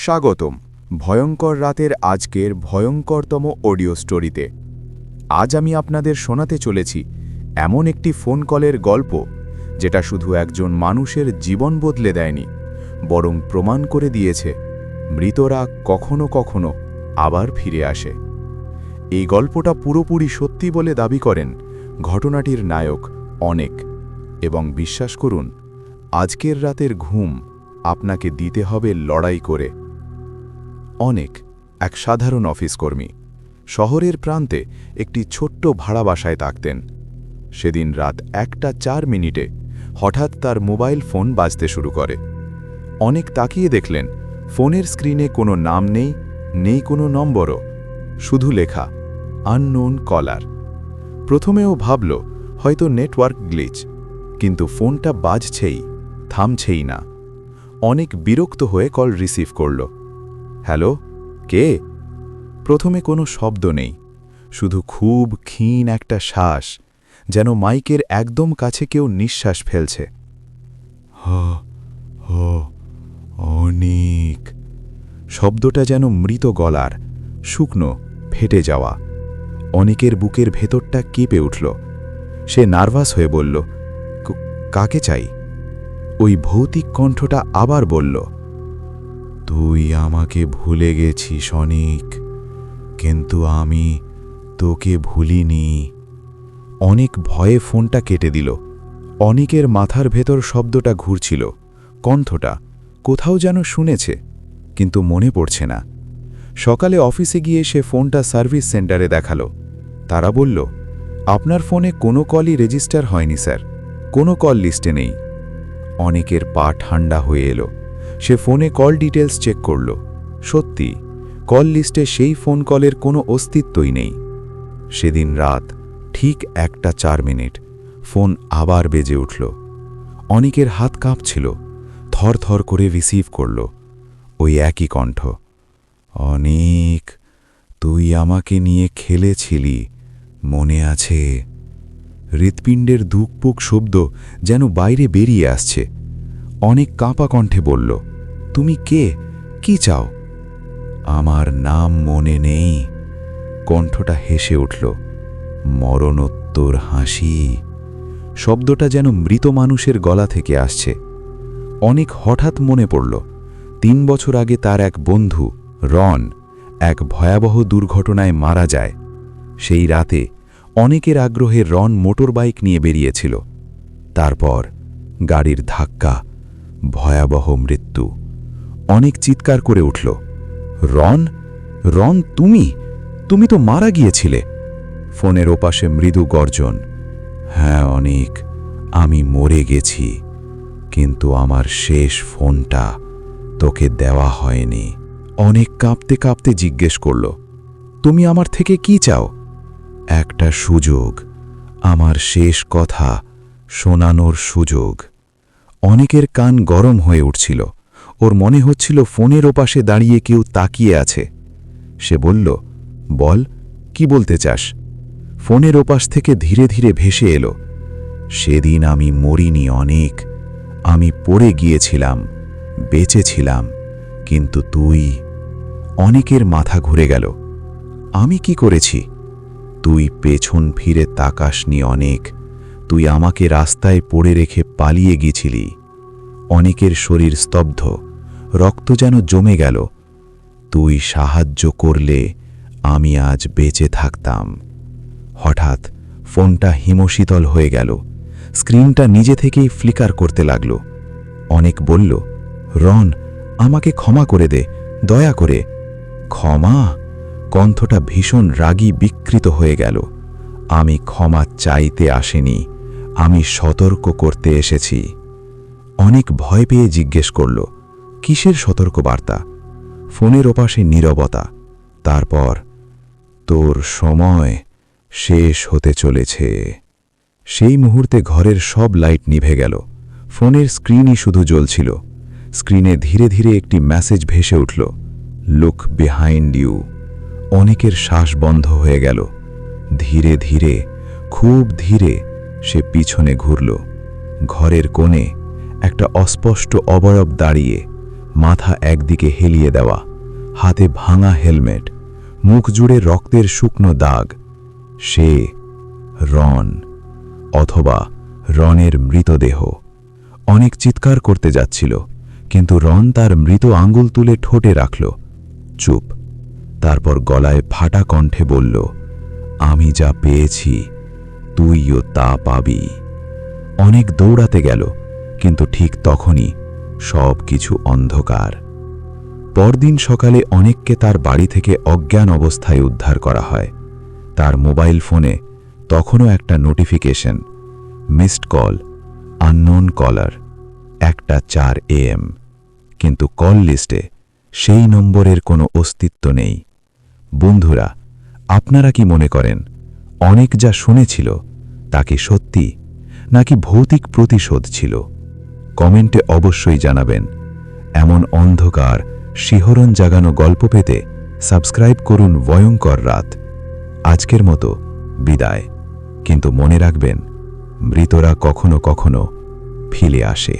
স্বাগতম ভয়ঙ্কর রাতের আজকের ভয়ঙ্করতম অডিও স্টোরিতে। আজ আমি আপনাদের শোনাতে চলেছি এমন একটি ফোন কলের গল্প যেটা শুধু একজন মানুষের জীবন বদলে দেয়নি, বরং প্রমাণ করে দিয়েছে মৃতরা কখনো কখনো আবার ফিরে আসে। এই গল্পটা পুরোপুরি সত্যি বলে দাবি করেন ঘটনাটির নায়ক অনেক, এবং বিশ্বাস করুন, আজকের রাতের ঘুম আপনাকে দিতে হবে লড়াই করে। অনেক এক সাধারণ অফিস কর্মী, শহরের প্রান্তে একটি ছোট্ট ভাড়া বাসায় থাকতেন। সেদিন রাত 1:04 হঠাৎ তার মোবাইল ফোন বাজতে শুরু করে। অনেক তাকিয়ে দেখলেন ফোনের স্ক্রিনে কোনো নাম নেই, নেই কোনো নম্বরও, শুধু লেখা আননোন কলার। প্রথমেও ভাবল হয়তো নেটওয়ার্ক গ্লিচ, কিন্তু ফোনটা বাজছেই, থামছেই না। অনেক বিরক্ত হয়ে কল রিসিভ করল। হ্যালো, কে? প্রথমে কোনো শব্দ নেই, শুধু খুব ক্ষীণ একটা শ্বাস, যেন মাইকের একদম কাছে কেউ নিঃশ্বাস ফেলছে। অনেক। শব্দটা যেন মৃত গলার, শুকনো, ফেটে যাওয়া। অনেকের বুকের ভেতরটা কেঁপে উঠল। সে নার্ভাস হয়ে বলল, কাকে চাই? ওই ভৌতিক কণ্ঠটা আবার বলল, তুই আমাকে ভুলে গেছিস অনেক, কিন্তু আমি তোকে ভুলিনি। অনেক ভয়ে ফোনটা কেটে দিল। অনেকের মাথার ভেতর শব্দটা ঘুরছিল, কণ্ঠটা কোথাও যেন শুনেছে, কিন্তু মনে পড়ছে না। সকালে অফিসে গিয়ে সে ফোনটা সার্ভিস সেন্টারে দেখালো। তারা বলল, আপনার ফোনে কোনো কলই রেজিস্টার হয়নি স্যার, কোনো কল লিস্টে নেই। অনেকের পা ঠান্ডা হয়ে এলো। সে ফোনে কল ডিটেলস চেক করল। সত্যি, কল লিস্টে সেই ফোন কলের কোনো অস্তিত্বই নেই। সেদিন রাত ঠিক 1:04 ফোন আবার বেজে উঠল। অনেকের হাত কাঁপছিল, থরথর করে রিসিভ করল। ওই একই কণ্ঠ, অনেক, তুই আমাকে নিয়ে খেলেছিলি, মনে আছে? হৃৎপিণ্ডের ধুকপুক শব্দ যেন বাইরে বেরিয়ে আসছে। অনেক কাঁপা কণ্ঠে বলল, তুমি কে? কি চাও? আমার নাম মনে নেই। কণ্ঠটা হেসে উঠল, মরণোত্তর হাসি। শব্দটা যেন মৃত মানুষের গলা থেকে আসছে। অনেক হঠাৎ মনে পড়ল 3 বছর আগে তার এক বন্ধু রন এক ভয়াবহ দুর্ঘটনায় মারা যায়। সেই রাতে অনেকের আগ্রহে রন মোটরবাইক নিয়ে বেরিয়েছিল। তারপর গাড়ির ধাক্কা, ভয়াবহ মৃত্যু। অনেক চিৎকার করে উঠল, রন, রন, তুমি তো মারা গিয়েছিলে। ফোনের ওপাশে মৃদু গর্জন, হ্যাঁ অনেক, আমি মরে গেছি, কিন্তু আমার শেষ ফোনটা তোকে দেওয়া হয়নি। অনেক কাঁপতে কাঁপতে জিজ্ঞেস করল, তুমি আমার থেকে কি চাও? একটা সুযোগ, আমার শেষ কথা শোনানোর সুযোগ। অনেকের কান গরম হয়ে উঠছিল। ওর মনে হচ্ছিল ফোনের ওপাশে দাঁড়িয়ে কেউ তাকিয়ে আছে। সে বলল, বল, কি বলতে চাস? ফোনের ওপাশ থেকে ধীরে ধীরে ভেসে এলো, সেদিন আমি মরিনি অনেক, আমি পড়ে গিয়েছিলাম, বেঁচেছিলাম, কিন্তু তুই। অনেকের মাথা ঘুরে গেল। আমি কি করেছি? তুই পেছন ফিরে তাকাসনি অনেক, তুই আমাকে রাস্তায় পড়ে রেখে পালিয়ে গিয়েছিলি। অনেকের শরীর স্তব্ধ, রক্ত যেন জমে গেল। তুই সাহায্য করলে আমি আজ বেঁচে থাকতাম। হঠাৎ ফোনটা হিমশীতল হয়ে গেল। স্ক্রিনটা নিজে থেকেই ফ্লিকার করতে লাগল। অনেক বলল, রন, আমাকে ক্ষমা করে দে, দয়া করে। ক্ষমা? কণ্ঠটা ভীষণ রাগী, বিকৃত হয়ে গেল। আমি ক্ষমা চাইতে আসিনি, আমি সতর্ক করতে এসেছি। অনেক ভয় পেয়ে জিজ্ঞেস করল, কিসের সতর্কবার্তা? ফোনের ওপাশে নীরবতা। তারপর, তোর সময় শেষ হতে চলেছে। সেই মুহূর্তে ঘরের সব লাইট নিভে গেল। ফোনের স্ক্রিনই শুধু জ্বলছিল। স্ক্রিনে ধীরে ধীরে একটি মেসেজ ভেসে উঠল, লুক বিহাইন্ড ইউ। অনেকের শ্বাস বন্ধ হয়ে গেল। ধীরে ধীরে, খুব ধীরে সে পিছনে ঘুরল। ঘরের কোণে একটা অস্পষ্ট অবয়ব দাঁড়িয়ে, মাথা একদিকে হেলিয়ে দেওয়া, হাতে ভাঙা হেলমেট, মুখ জুড়ে রক্তের শুকনো দাগ। সে রন, অথবা রনের মৃতদেহ। অনেক চিৎকার করতে যাচ্ছিল, কিন্তু রন তার মৃত আঙ্গুল তুলে ঠোঁটে রাখল। চুপ। তারপর গলায় ফাটা কণ্ঠে বলল, আমি যা পেয়েছি তুইও তা পাবি। অনেক দৌড়াতে গেল, কিন্তু ঠিক তখনই সব কিছু অন্ধকার। পরদিন সকালে অনেককে তার বাড়ি থেকে অজ্ঞান অবস্থায় উদ্ধার করা হয়। তার মোবাইল ফোনে তখনও একটা notification, missed call, unknown caller, 1:04 AM। কিন্তু কল লিস্টে সেই নম্বরের কোনো অস্তিত্ব নেই। বন্ধুরা, আপনারা কি মনে করেন অনেক যা শুনেছিল তা কি সত্যি, নাকি ভৌতিক প্রতিশোধ ছিল? কমেন্টে অবশ্যই জানাবেন। এমন অন্ধকার, শিহরণ জাগানো গল্প পেতে সাবস্ক্রাইব করুন ভয়ঙ্কর রাত। আজকের মতো বিদায়, কিন্তু মনে রাখবেন, মৃতরা কখনো কখনো ফিরে আসে।